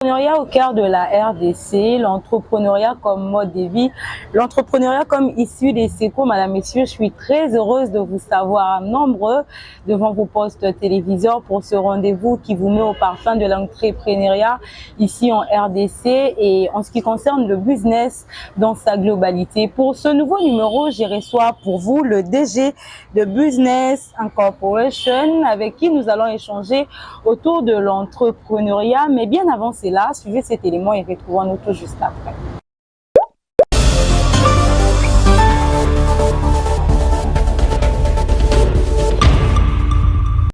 L'entrepreneuriat au cœur de la RDC, l'entrepreneuriat comme mode de vie, l'entrepreneuriat comme issue des sécours. Madame, Messieurs, je suis très heureuse de vous savoir nombreux devant vos postes téléviseurs pour ce rendez-vous qui vous met au parfum de l'entrepreneuriat ici en RDC et en ce qui concerne le business dans sa globalité. Pour ce nouveau numéro, je reçois pour vous le DG de Business Incorporation avec qui nous allons échanger autour de l'entrepreneuriat. Mais bien avant cela, suivez cet élément et retrouvons-nous tout juste après.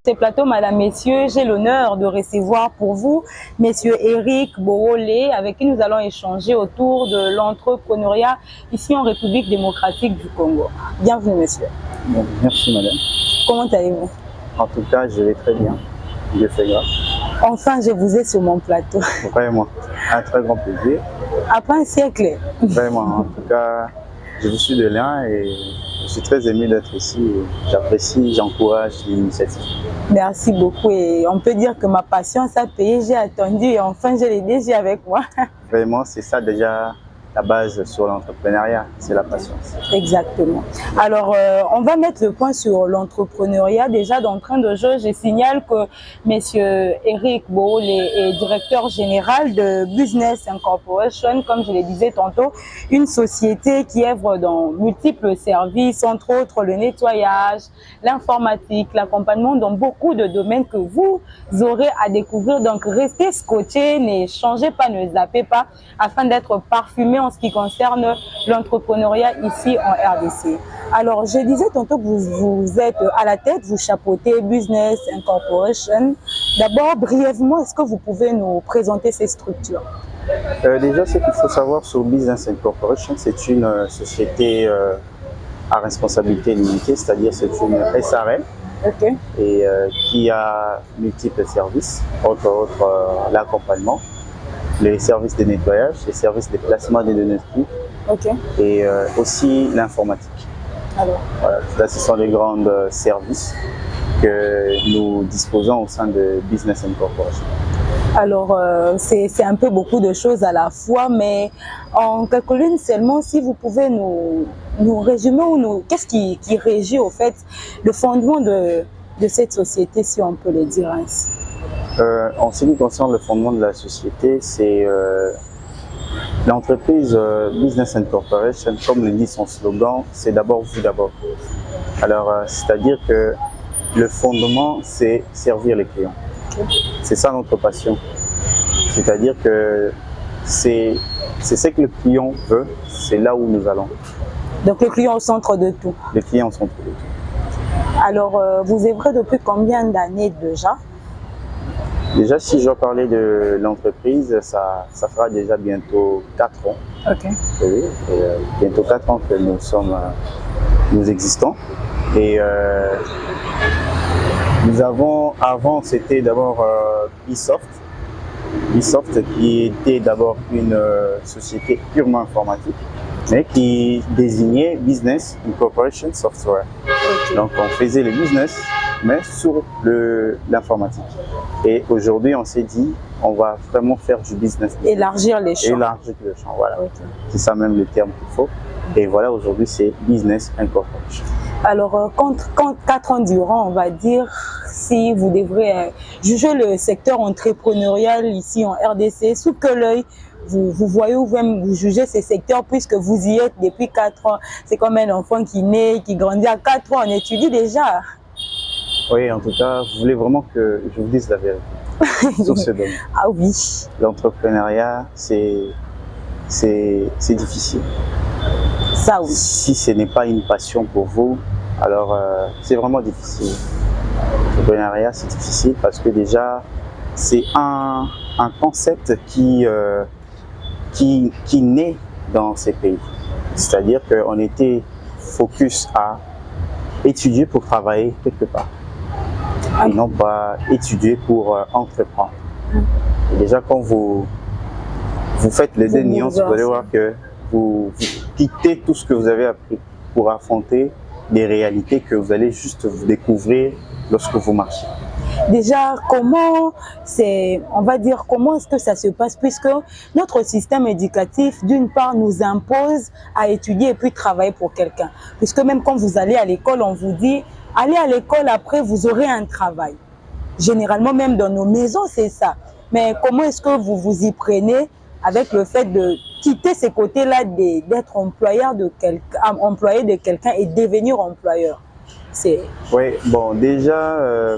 Ces plateaux, Madame, Messieurs, j'ai l'honneur de recevoir pour vous Monsieur Eric Borolé, avec qui nous allons échanger autour de l'entrepreneuriat ici en République démocratique du Congo. Bienvenue, monsieur. Bon, merci, madame. Comment allez-vous? En tout cas, je vais très bien. Dieu fait grâce. Enfin, je vous ai sur mon plateau. Vraiment, un très grand plaisir. Après un siècle. Vraiment, en tout cas, je vous suis de loin et je suis très ému d'être ici. J'apprécie, j'encourage l'initiative. Merci beaucoup et on peut dire que ma patience a payé, j'ai attendu et enfin j'ai les DG avec moi. Vraiment, c'est ça déjà la base sur l'entrepreneuriat, c'est la patience. Exactement. Alors, on va mettre le point sur l'entrepreneuriat. Déjà, d'entrée de jeu, je signale que Monsieur Eric Borolé est directeur général de Business Incorporation, comme je le disais tantôt, une société qui œuvre dans multiples services, entre autres le nettoyage, l'informatique, l'accompagnement dans beaucoup de domaines que vous aurez à découvrir. Donc, restez scotchés, ne changez pas, ne zappez pas, afin d'être parfumé en ce qui concerne l'entrepreneuriat ici en RDC. Alors, je disais tantôt que vous êtes à la tête, vous chapeautez Business Incorporation. D'abord, brièvement, est-ce que vous pouvez nous présenter ces structures? Déjà, ce qu'il faut savoir sur Business Incorporation, c'est une société à responsabilité limitée, c'est-à-dire c'est une SARL. Okay. Et qui a multiples services, entre autres l'accompagnement, les services de nettoyage, les services de placement des données et aussi l'informatique. Voilà, là, ce sont les grands services que nous disposons au sein de Business Incorporation. Alors, c'est un peu beaucoup de choses à la fois, mais en quelques lignes seulement, si vous pouvez nous résumer ou qu'est-ce qui régit au fait le fondement de cette société, si on peut le dire ainsi. En ce qui concerne le fondement de la société, c'est l'entreprise Business Incorporation, comme le dit son slogan, c'est d'abord vous d'abord. Alors, c'est-à-dire que le fondement, c'est servir les clients. C'est ça notre passion. C'est-à-dire que c'est ce que le client veut, c'est là où nous allons. Donc le client au centre de tout. Le client au centre de tout. Alors, vous œuvrez depuis combien d'années déjà? Déjà, si je dois parler de l'entreprise, ça fera déjà bientôt 4 ans. Ok. Oui, bientôt 4 ans que nous existons. Et nous avons, avant, c'était d'abord Bisoft. Bisoft qui était d'abord une société purement informatique, mais qui désignait Business Incorporation Software. Okay. Donc on faisait le business, mais sur l'informatique. Et aujourd'hui, on s'est dit, on va vraiment faire du business. Élargir les champs. Élargir les champs, voilà. Okay. C'est ça même le terme qu'il faut. Et voilà, aujourd'hui, c'est Business Incorporation. Alors, quand 4 ans durant, on va dire, si vous devrez juger le secteur entrepreneurial ici en RDC, sous quel œil vous voyez ou même vous jugez ces secteurs puisque vous y êtes depuis 4 ans? C'est comme un enfant qui naît, qui grandit à 4 ans, on étudie déjà. Oui, en tout cas, vous voulez vraiment que je vous dise la vérité sur ce domaine. Ah oui. L'entrepreneuriat, c'est difficile. Ça oui. Si ce n'est pas une passion pour vous, alors c'est vraiment difficile. L'entrepreneuriat, c'est difficile parce que déjà, c'est un concept qui naît dans ces pays. C'est-à-dire qu'on était focus à étudier pour travailler quelque part. Et non pas étudier pour entreprendre. Et déjà, quand vous faites les deux nuances, vous allez voir que vous quittez tout ce que vous avez appris pour affronter des réalités que vous allez juste vous découvrir lorsque vous marchez. Déjà, on va dire, comment est-ce que ça se passe, puisque notre système éducatif, d'une part, nous impose à étudier et puis travailler pour quelqu'un. Puisque même quand vous allez à l'école, on vous dit, allez à l'école, après, vous aurez un travail. Généralement, même dans nos maisons, c'est ça. Mais comment est-ce que vous vous y prenez avec le fait de quitter ces côtés-là, d'être employé de quelqu'un et devenir employeur? Oui, bon, déjà,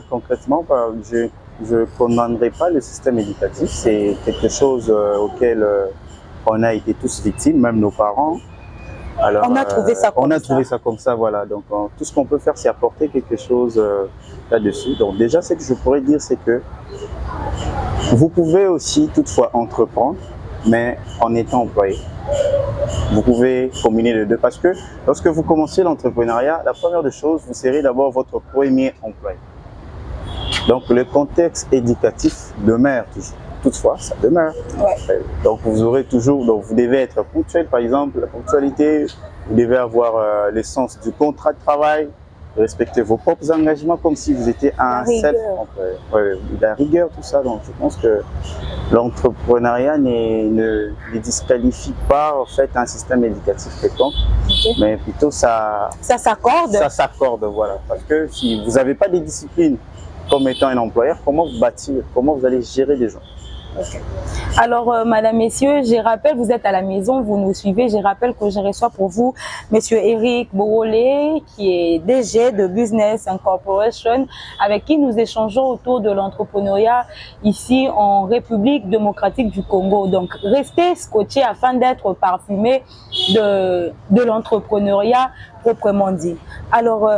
concrètement, je ne condamnerai pas le système éducatif. C'est quelque chose auquel on a été tous victimes, même nos parents. Alors, on a trouvé ça comme ça. On a trouvé ça comme ça, voilà. Donc, tout ce qu'on peut faire, c'est apporter quelque chose là-dessus. Donc, déjà, ce que je pourrais dire, c'est que vous pouvez aussi, toutefois, entreprendre, mais en étant employé. Vous pouvez combiner les deux parce que lorsque vous commencez l'entrepreneuriat, la première des choses, vous serez d'abord votre premier employé. Donc, le contexte éducatif demeure toujours. Toutefois, ça demeure. Ouais. Donc, vous aurez toujours, donc vous devez être ponctuel, par exemple, la ponctualité, vous devez avoir l'essence du contrat de travail, respecter vos propres engagements comme si vous étiez un self-employé. La rigueur, tout ça. Donc, je pense que l'entrepreneuriat ne disqualifie pas en fait un système éducatif quelconque, mais plutôt ça s'accorde. Ça s'accorde, voilà. Parce que si vous n'avez pas de discipline comme étant un employeur, comment vous bâtir, comment vous allez gérer des gens? Okay. Alors, madame, messieurs, je rappelle, vous êtes à la maison, vous nous suivez. Je rappelle que je reçois pour vous monsieur Eric Borolé, qui est DG de Business Incorporation, avec qui nous échangeons autour de l'entrepreneuriat ici en République démocratique du Congo. Donc, restez scotchés afin d'être parfumés de l'entrepreneuriat proprement dit. Alors,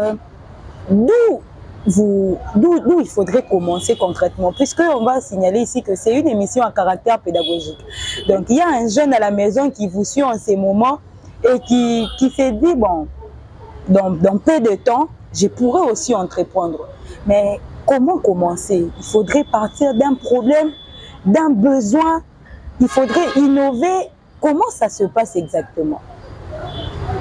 d'où il faudrait commencer concrètement, puisqu'on va signaler ici que c'est une émission à caractère pédagogique. Donc, il y a un jeune à la maison qui vous suit en ces moments et qui s'est dit, bon, dans peu de temps, je pourrais aussi entreprendre. Mais comment commencer? Il faudrait partir d'un problème, d'un besoin, il faudrait innover. Comment ça se passe exactement?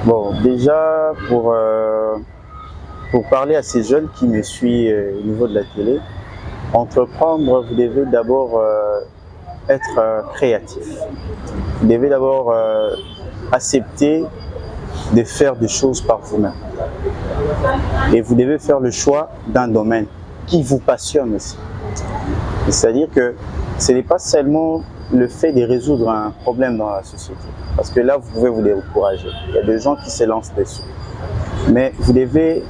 Bon, déjà, pour parler à ces jeunes qui me suivent au niveau de la télé, entreprendre, vous devez d'abord être créatif. Vous devez d'abord accepter de faire des choses par vous-même. Et vous devez faire le choix d'un domaine qui vous passionne aussi. C'est-à-dire que ce n'est pas seulement le fait de résoudre un problème dans la société. Parce que là, vous pouvez vous décourager. Il y a des gens qui se lancent dessus. Mais vous devez,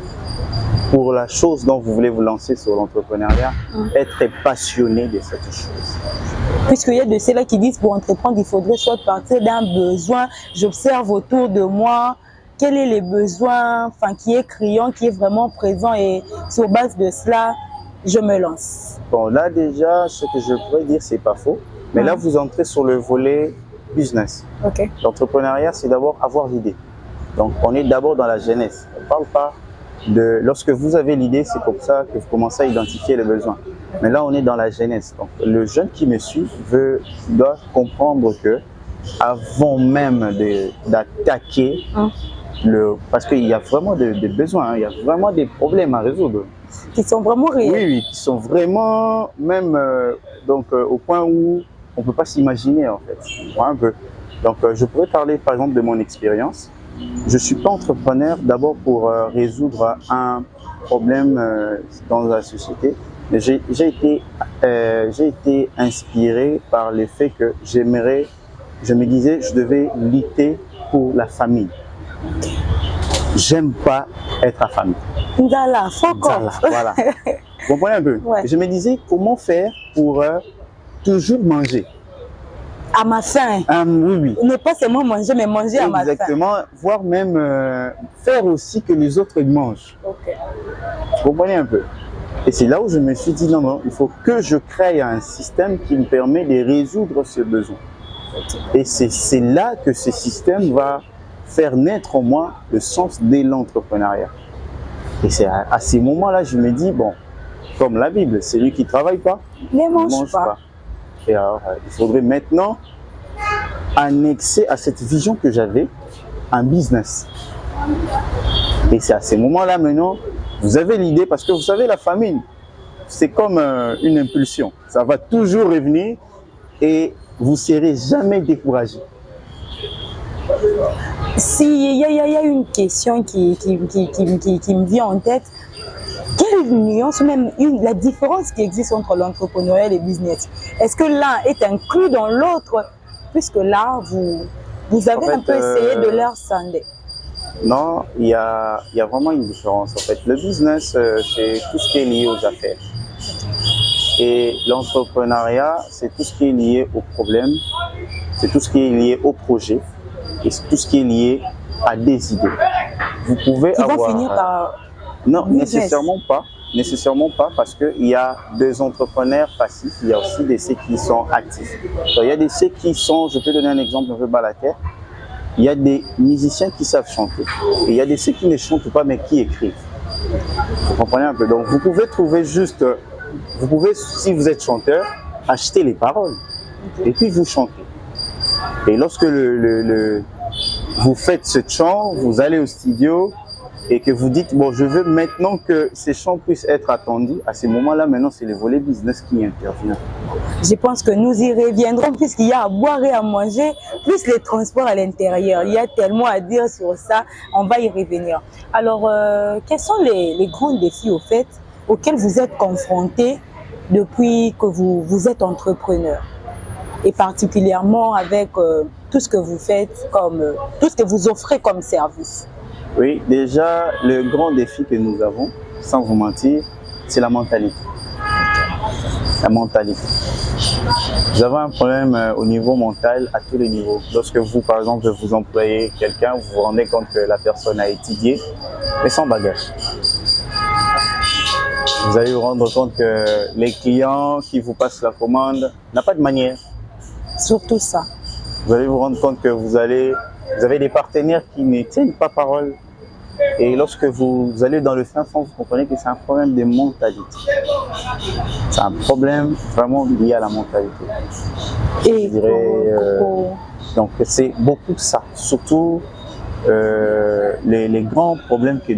pour la chose dont vous voulez vous lancer sur l'entrepreneuriat, être passionné de cette chose. Puisqu'il y a de ceux-là qui disent pour entreprendre, il faudrait soit partir d'un besoin. J'observe autour de moi quel est le besoin qui est criant, qui est vraiment présent, et sur base de cela, je me lance. Bon, là déjà, ce que je pourrais dire, c'est pas faux. Mais là, vous entrez sur le volet business. Okay. L'entrepreneuriat, c'est d'abord avoir l'idée. Donc, on est d'abord dans la jeunesse. On ne parle pas de... Lorsque vous avez l'idée, c'est comme ça que vous commencez à identifier les besoins. Mais là, on est dans la jeunesse. Donc, le jeune qui me suit doit comprendre que avant même d'attaquer, parce qu'il y a vraiment des besoins, il y a vraiment des problèmes à résoudre. Qui sont vraiment réels. Oui, qui sont vraiment même au point où on ne peut pas s'imaginer en fait. Un peu. Donc, je pourrais parler par exemple de mon expérience. Je ne suis pas entrepreneur d'abord pour résoudre un problème dans la société, mais j'ai été inspiré par le fait que je me disais, je devais lutter pour la famille. J'aime pas être affamé. Voilà. Vous comprenez un peu? Ouais. Je me disais, comment faire pour toujours manger? À ma faim. Oui. Ne pas seulement manger, mais manger à ma faim. Exactement, voire même faire aussi que les autres mangent. Okay. Vous comprenez un peu? Et c'est là où je me suis dit, non, il faut que je crée un système qui me permet de résoudre ce besoin. Et c'est là que ce système va faire naître en moi le sens de l'entrepreneuriat. Et c'est à ces moments-là, je me dis, bon, comme la Bible, celui qui ne travaille pas, ne mange pas. Et alors, il faudrait maintenant annexer à cette vision que j'avais un business. Et c'est à ces moments-là maintenant, vous avez l'idée, parce que vous savez, la famine, c'est comme une impulsion. Ça va toujours revenir et vous ne serez jamais découragé. S'il y a une question qui me vient en tête, quelle nuance, même la différence qui existe entre l'entrepreneuriat et le business? Est-ce que l'un est inclus dans l'autre, puisque là, vous avez un peu essayé de leur scinder? Non, il y a vraiment une différence. En fait, le business, c'est tout ce qui est lié aux affaires. Et l'entrepreneuriat, c'est tout ce qui est lié aux problèmes, c'est tout ce qui est lié au projet et c'est tout ce qui est lié à des idées. Vous pouvez qui avoir... vont finir par... Non, nécessairement pas, parce qu'il y a des entrepreneurs passifs, il y a aussi ceux qui sont actifs. Donc, il y a ceux qui sont, je peux donner un exemple un peu bas la terre, il y a des musiciens qui savent chanter, et il y a ceux qui ne chantent pas mais qui écrivent. Vous comprenez un peu? Donc vous pouvez trouver juste, vous pouvez, si vous êtes chanteur, acheter les paroles, et puis vous chantez. Et lorsque vous faites ce chant, vous allez au studio, et que vous dites, bon, je veux maintenant que ces chants puissent être attendus, à ce moment-là, maintenant, c'est le volet business qui intervient. Je pense que nous y reviendrons, puisqu'il y a à boire et à manger, plus les transports à l'intérieur. Il y a tellement à dire sur ça, on va y revenir. Alors, quels sont les grands défis, au fait, auxquels vous êtes confrontés depuis que vous êtes entrepreneur? Et particulièrement avec tout ce que vous faites, tout ce que vous offrez comme service. Oui, déjà, le grand défi que nous avons, sans vous mentir, c'est la mentalité. La mentalité. Vous avez un problème au niveau mental à tous les niveaux. Lorsque vous, par exemple, vous employez quelqu'un, vous vous rendez compte que la personne a étudié, mais sans bagage. Vous allez vous rendre compte que les clients qui vous passent la commande n'ont pas de manière. Surtout ça. Vous allez vous rendre compte que vous avez des partenaires qui ne tiennent pas parole. Et lorsque vous allez dans le fin fond, vous comprenez que c'est un problème de mentalité. C'est un problème vraiment lié à la mentalité. Et je dirais, donc c'est beaucoup de ça. Surtout les grands problèmes que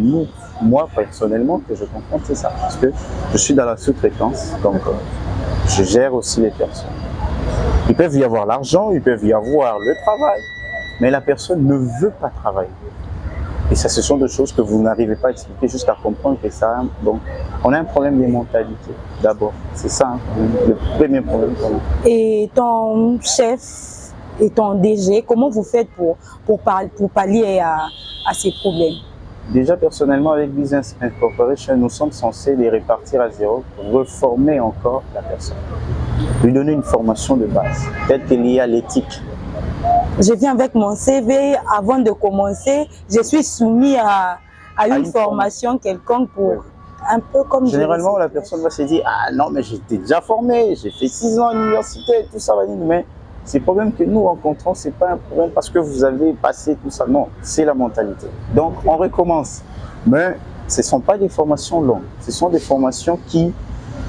moi personnellement, que je confronte, c'est ça. Parce que je suis dans la sous-traitance, donc je gère aussi les personnes. Il peut y avoir l'argent, il peut y avoir le travail, mais la personne ne veut pas travailler. Et ça, ce sont des choses que vous n'arrivez pas à expliquer jusqu'à comprendre que ça. Donc, on a un problème de mentalité, d'abord. C'est ça, hein, le premier problème. Et ton chef et ton DG, comment vous faites pour pallier à ces problèmes? Déjà, personnellement, avec Business Incorporation, nous sommes censés les répartir à zéro pour reformer encore la personne. Lui donner une formation de base, telle qu'elle est liée à l'éthique. Je viens avec mon CV, avant de commencer, je suis soumis à une formation quelconque pour un peu comme... Généralement, la personne va se dire, ah non, mais j'étais déjà formé, j'ai fait 6 ans à l'université, tout ça va dire, mais ces problèmes que nous rencontrons, ce n'est pas un problème parce que vous avez passé tout ça, non, c'est la mentalité. Donc, on recommence. Mais ce ne sont pas des formations longues, ce sont des formations qui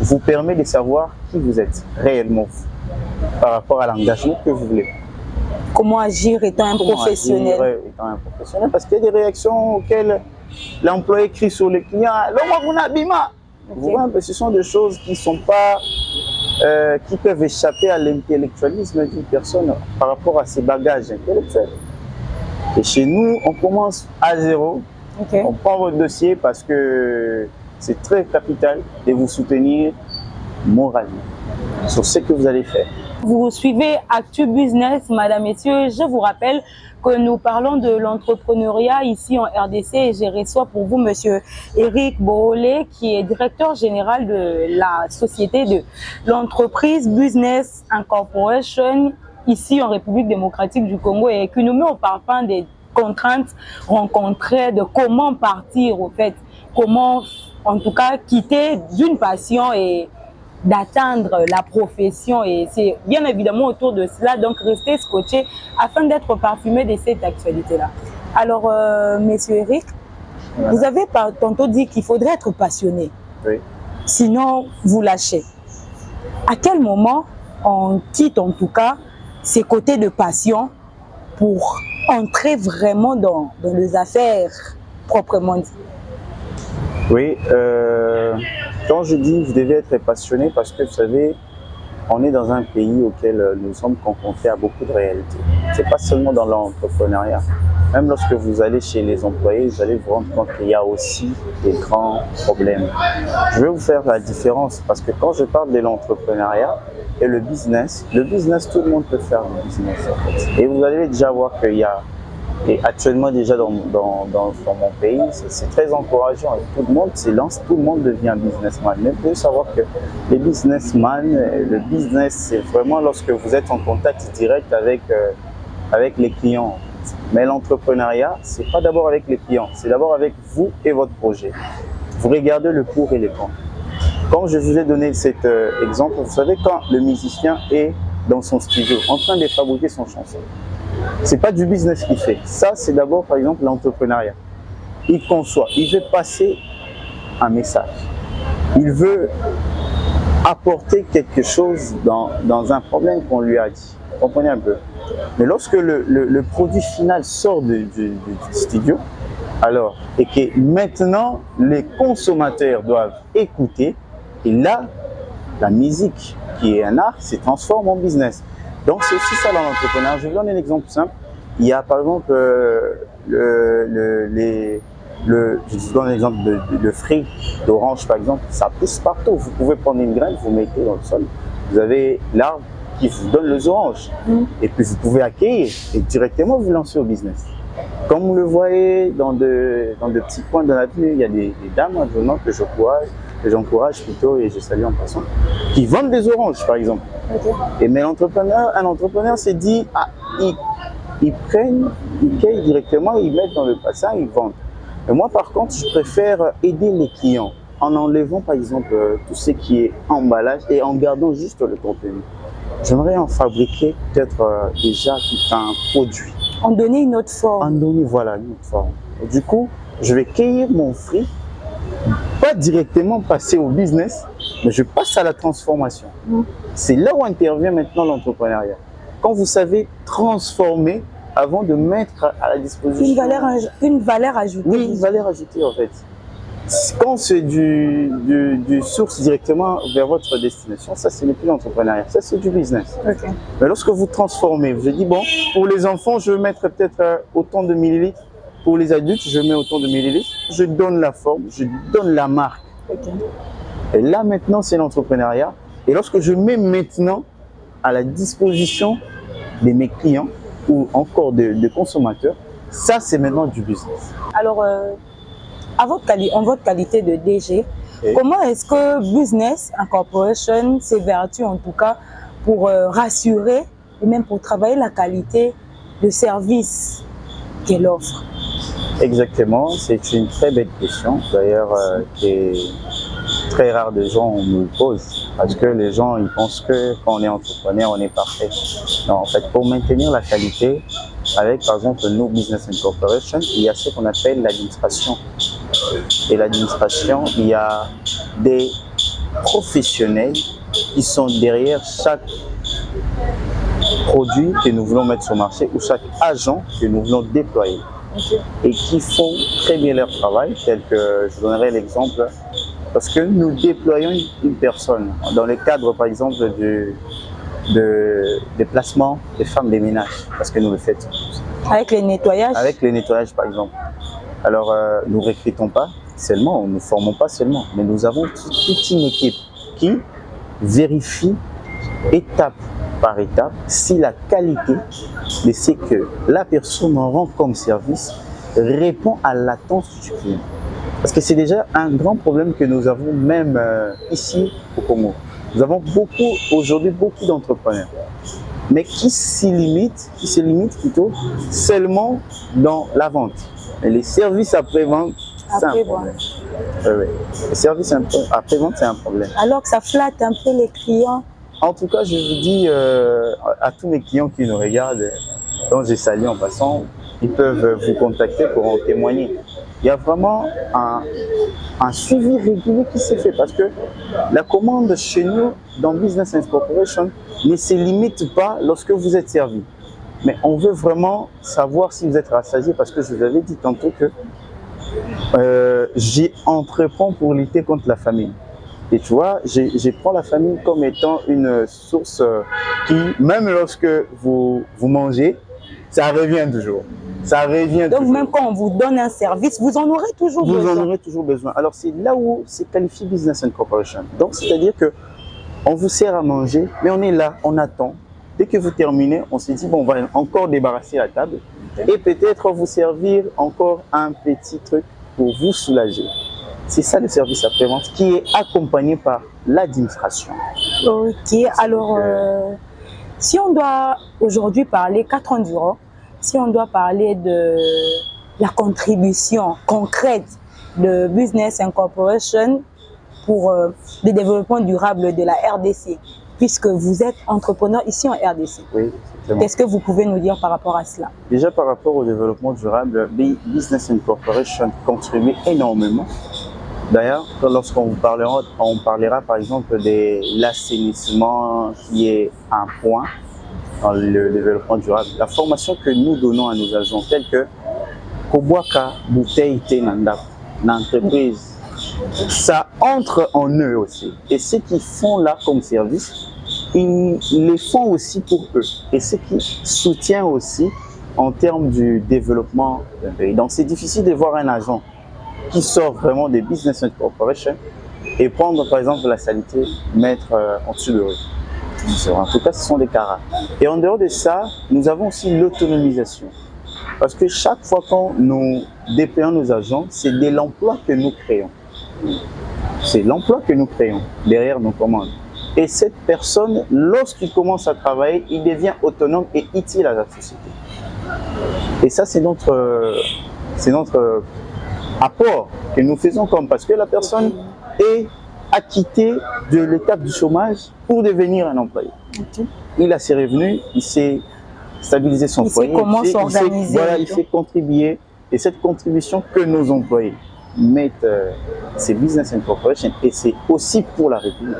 vous permettent de savoir qui vous êtes réellement par rapport à l'engagement que vous voulez. Comment agir étant un professionnel. Agir étant un professionnel, parce qu'il y a des réactions auxquelles l'employé crie sur le client. Ce sont des choses qui sont pas, qui peuvent échapper à l'intellectualisme d'une personne par rapport à ses bagages intellectuels. Et chez nous, on commence à zéro. Okay. On prend votre dossier parce que c'est très capital de vous soutenir moralement sur ce que vous allez faire. Vous suivez Actu Business, madame, messieurs. Je vous rappelle que nous parlons de l'entrepreneuriat ici en RDC et je reçois pour vous monsieur Eric Boolé, qui est directeur général de la société de l'entreprise Business Incorporation ici en République démocratique du Congo et qui nous met au parfum des contraintes rencontrées, de comment partir au fait, comment en tout cas quitter d'une passion et d'atteindre la profession, et c'est bien évidemment autour de cela, donc restez scotché afin d'être parfumé de cette actualité-là. Alors, monsieur Eric, voilà. Vous avez tantôt dit qu'il faudrait être passionné, oui. Sinon vous lâchez. À quel moment on quitte en tout cas ces côtés de passion pour entrer vraiment dans les affaires proprement dit? Oui, Quand je dis vous devez être passionné, parce que vous savez, on est dans un pays auquel nous sommes confrontés à beaucoup de réalités. Ce n'est pas seulement dans l'entrepreneuriat. Même lorsque vous allez chez les employés, vous allez vous rendre compte qu'il y a aussi des grands problèmes. Je vais vous faire la différence parce que quand je parle de l'entrepreneuriat et le business, tout le monde peut faire du business en fait. Et vous allez déjà voir qu'il y a, et actuellement déjà dans mon pays, c'est très encourageant. Tout le monde s'élance, tout le monde devient businessman. Mais vous devez savoir que les businessmen, le business, c'est vraiment lorsque vous êtes en contact direct avec les clients. Mais l'entrepreneuriat, c'est pas d'abord avec les clients, c'est d'abord avec vous et votre projet. Vous regardez le pour et le contre. Comme je vous ai donné cet exemple, vous savez quand le musicien est dans son studio en train de fabriquer son chanson, c'est pas du business qu'il fait. Ça, c'est d'abord par exemple l'entrepreneuriat. Il conçoit, il veut passer un message. Il veut apporter quelque chose dans un problème qu'on lui a dit. Vous comprenez un peu? Mais lorsque le produit final sort du studio, alors, et que maintenant les consommateurs doivent écouter, et là, la musique, qui est un art, se transforme en business. Donc, c'est aussi ça dans l'entrepreneuriat. Je vous donne un exemple simple. Il y a par exemple je vous donne un exemple de fruits d'orange par exemple, ça pousse partout. Vous pouvez prendre une graine, vous mettez dans le sol, vous avez l'arbre qui vous donne les oranges. Et puis vous pouvez accueillir et directement vous lancer au business. Comme vous le voyez dans de petits coins de la ville, il y a des dames venant que j'encourage plutôt et je salue en passant, qui vendent des oranges par exemple. Et mais un entrepreneur s'est dit, ah, ils prennent, ils cueillent directement, ils mettent dans le bassin, ils vendent. Et moi par contre, je préfère aider les clients en enlevant par exemple tout ce qui est emballage et en gardant juste le contenu. J'aimerais en fabriquer peut-être déjà tout un produit. En donner une autre forme. En donner, voilà, une autre forme. Et du coup, je vais cueillir mon fruit, pas directement passer au business, mais je passe à la transformation. C'est là où intervient maintenant l'entrepreneuriat. Quand vous savez transformer avant de mettre à la disposition… Une valeur ajoutée. Oui, une valeur ajoutée en fait. Quand c'est du source directement vers votre destination, ça ce n'est plus l'entrepreneuriat, ça c'est du business. Okay. Mais lorsque vous transformez, vous dites bon, pour les enfants, je vais mettre peut-être autant de millilitres, pour les adultes, je mets autant de millilitres, je donne la forme, je donne la marque. Okay. Et là maintenant, c'est l'entrepreneuriat. Et lorsque je mets maintenant à la disposition de mes clients ou encore de consommateurs, ça c'est maintenant du business. Alors, en votre qualité de DG, comment est-ce que Business Incorporation s'évertue en tout cas pour rassurer et même pour travailler la qualité de service qu'elle offre? Exactement, c'est une très belle question d'ailleurs qui est très rare de gens nous posent parce que les gens ils pensent que quand on est entrepreneur on est parfait. Non, en fait pour maintenir la qualité avec par exemple nos Business Incorporation, il y a ce qu'on appelle l'administration. Et l'administration, il y a des professionnels qui sont derrière chaque produit que nous voulons mettre sur le marché ou chaque agent que nous voulons déployer. Okay. Et qui font très bien leur travail, tel que je donnerai l'exemple, parce que nous déployons une personne dans le cadre par exemple des placements des femmes des ménages, parce que nous le faisons. Avec les nettoyages? Avec les nettoyages par exemple. Alors nous ne recrutons pas seulement, nous ne formons pas seulement, mais nous avons toute une équipe qui vérifie étape par étape si la qualité de ce que la personne rend comme service répond à l'attente du client. Parce que c'est déjà un grand problème que nous avons même ici au Congo. Nous avons aujourd'hui beaucoup d'entrepreneurs, mais qui se limitent plutôt seulement dans la vente. Et les services après-vente, c'est un problème. Oui. Les services après-vente, c'est un problème. Alors que ça flatte un peu les clients. En tout cas, je vous dis à tous mes clients qui nous regardent, dont je salue en passant, ils peuvent vous contacter pour en témoigner. Il y a vraiment un suivi régulier qui s'est fait parce que la commande chez nous, dans Business Incorporation, ne se limite pas lorsque vous êtes servi. Mais on veut vraiment savoir si vous êtes rassasié parce que je vous avais dit tantôt que j'entreprends pour lutter contre la famine. Et tu vois, je prends la famille comme étant une source qui, même lorsque vous mangez, ça revient toujours. Ça revient Donc, toujours. même quand on vous donne un service, vous en aurez toujours besoin. Vous en aurez toujours besoin. Alors, c'est là où c'est qualifié Business Incorporation. Donc, c'est-à-dire que on vous sert à manger, mais on est là, on attend. Dès que vous terminez, on se dit, bon, on va encore débarrasser la table et peut-être vous servir encore un petit truc pour vous soulager. C'est ça le service après-vente qui est accompagné par l'administration. Ok, alors, si on doit aujourd'hui parler 4 ans durant, si on doit parler de la contribution concrète de Business Incorporation pour le développement durable de la RDC, puisque vous êtes entrepreneur ici en RDC. Oui, qu'est-ce que vous pouvez nous dire par rapport à cela? Déjà par rapport au développement durable, Business Incorporation contribue énormément. D'ailleurs, lorsqu'on vous parlera, on parlera par exemple de l'assainissement qui est un point dans le développement durable. La formation que nous donnons à nos agents, telle que Kobwaka Bouteille Tenanda, l'entreprise, ça entre en eux aussi. Et ce qu'ils font là comme service, ils les font aussi pour eux. Et ce qui soutient aussi en termes du développement d'un pays. Donc c'est difficile de voir un agent qui sort vraiment des Business Incorporation et prendre par exemple la saleté, mettre en dessous de eux. En tout cas, ce sont des cas rares. Et en dehors de ça, nous avons aussi l'autonomisation. Parce que chaque fois quand nous déployons nos agents, c'est de l'emploi que nous créons. C'est l'emploi que nous créons derrière nos commandes. Et cette personne, lorsqu'il commence à travailler, il devient autonome et utile à la société. Et ça, c'est notre apport que nous faisons comme parce que la personne est acquittée de l'étape du chômage pour devenir un employé. Okay. Il a ses revenus, il sait stabiliser son foyer, il sait comment s'organiser. Voilà, il sait contribuer. Et cette contribution que nos employés mettent, c'est Business Incorporation et c'est aussi pour la République.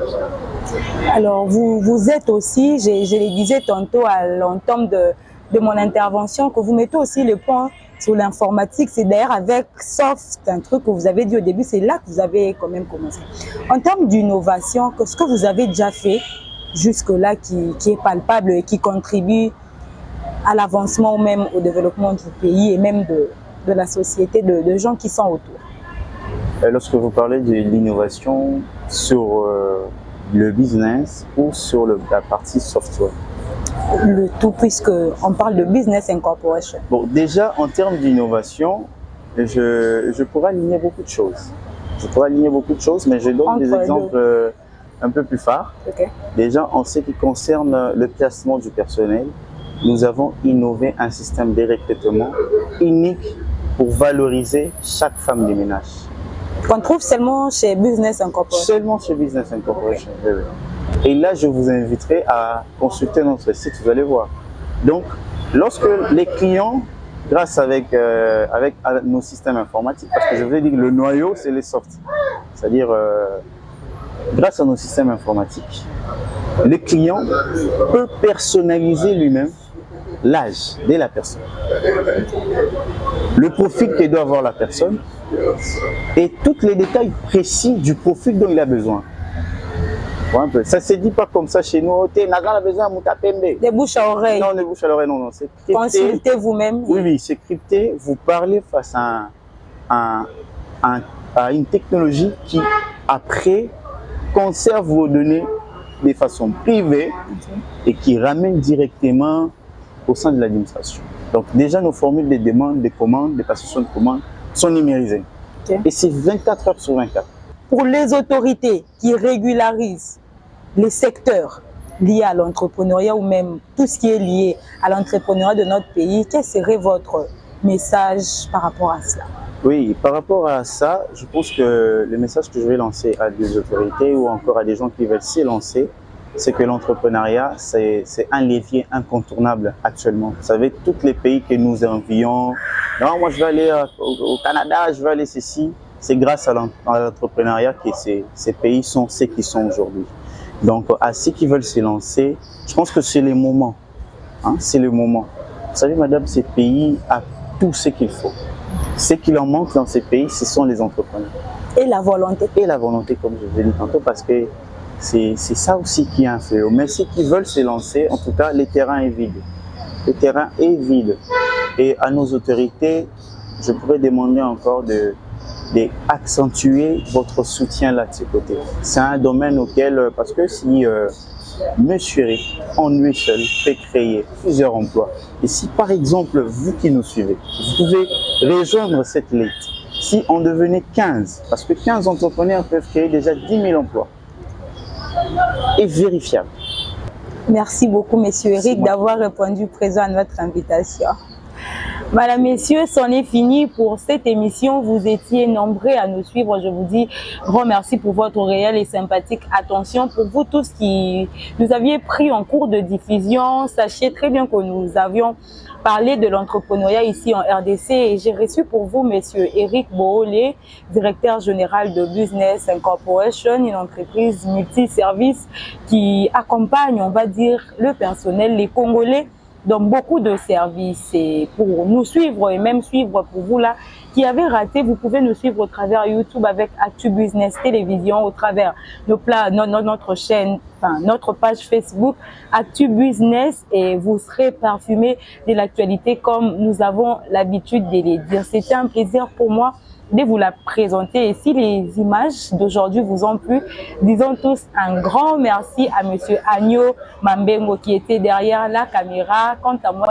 Alors, vous êtes aussi, je le disais tantôt à l'entame de mon intervention, que vous mettez aussi le point sur l'informatique. C'est d'ailleurs avec Soft, un truc que vous avez dit au début, c'est là que vous avez quand même commencé. En termes d'innovation, ce que vous avez déjà fait jusque-là qui est palpable et qui contribue à l'avancement ou même au développement du pays et même de la société, de gens qui sont autour. Lorsque vous parlez de l'innovation sur le business ou sur la partie software? Le tout, puisqu'on parle de Business Incorporation. Bon, déjà, en termes d'innovation, je pourrais aligner beaucoup de choses. Mais je donne des exemples un peu plus phares. Okay. Déjà, en ce qui concerne le placement du personnel, nous avons innové un système de recrutement unique pour valoriser chaque femme de ménage. Qu'on trouve seulement chez Business Incorporation? Seulement chez Business Incorporation, oui. Et là, je vous inviterai à consulter notre site, vous allez voir. Donc, lorsque les clients, grâce avec nos systèmes informatiques, parce que je vous ai dit que le noyau, c'est les softs, c'est-à-dire grâce à nos systèmes informatiques, le client peut personnaliser lui-même l'âge de la personne, le profil que doit avoir la personne et tous les détails précis du profil dont il a besoin. Ça ne se dit pas comme ça chez nous. Des bouches à oreille. Non, des bouches à l'oreille, non. C'est crypté. Consultez vous-même. Oui, c'est crypté. Vous parlez face à une technologie qui, après, conserve vos données de façon privée et qui ramène directement au sein de l'administration. Donc, déjà, nos formules de demande, de commandes, de passation de commandes sont numérisées. Okay. Et c'est 24 heures sur 24. Pour les autorités qui régularisent les secteurs liés à l'entrepreneuriat ou même tout ce qui est lié à l'entrepreneuriat de notre pays, quel serait votre message par rapport à cela? Oui, par rapport à ça, je pense que le message que je vais lancer à des autorités ou encore à des gens qui veulent s'y lancer, c'est que l'entrepreneuriat, c'est un levier incontournable actuellement. Vous savez, tous les pays que nous envions, non, moi je vais aller au Canada, je vais aller ceci, c'est grâce à l'entrepreneuriat que ces pays sont ce qu'ils sont aujourd'hui. Donc, à ceux qui veulent se lancer, je pense que c'est le moment. Hein, c'est le moment. Vous savez, madame, ces pays a tout ce qu'il faut. Ce qu'il en manque dans ces pays, ce sont les entrepreneurs. Et la volonté. Et la volonté, comme je vous ai dit tantôt, parce que c'est ça aussi qui est un fléau. Mais ceux qui veulent se lancer, en tout cas, le terrain est vide. Le terrain est vide. Et à nos autorités, je pourrais demander encore d'accentuer votre soutien là de ce côté. C'est un domaine auquel, parce que si Monsieur Eric, en lui seul, peut créer plusieurs emplois, et si par exemple, vous qui nous suivez, vous pouvez rejoindre cette liste, si on devenait 15, parce que 15 entrepreneurs peuvent créer déjà 10 000 emplois, et vérifiable. Merci beaucoup, Monsieur Eric, d'avoir répondu présent à notre invitation. Madame, Messieurs, c'en est fini pour cette émission. Vous étiez nombreux à nous suivre. Je vous dis grand merci pour votre réelle et sympathique attention. Pour vous tous qui nous aviez pris en cours de diffusion, sachez très bien que nous avions parlé de l'entrepreneuriat ici en RDC et j'ai reçu pour vous Monsieur Eric Boolé, directeur général de Business Incorporation, une entreprise multiservice qui accompagne, on va dire, le personnel, les Congolais, dans beaucoup de services. Et pour nous suivre et même suivre pour vous là qui avez raté, vous pouvez nous suivre au travers YouTube avec Actu Business Télévision, au travers notre chaîne, enfin notre page Facebook Actu Business, et vous serez parfumé de l'actualité comme nous avons l'habitude de les dire. C'était un plaisir pour moi de vous la présenter. Et si les images d'aujourd'hui vous ont plu, disons tous un grand merci à Monsieur Agno, Mambengo qui était derrière la caméra. Quant à moi,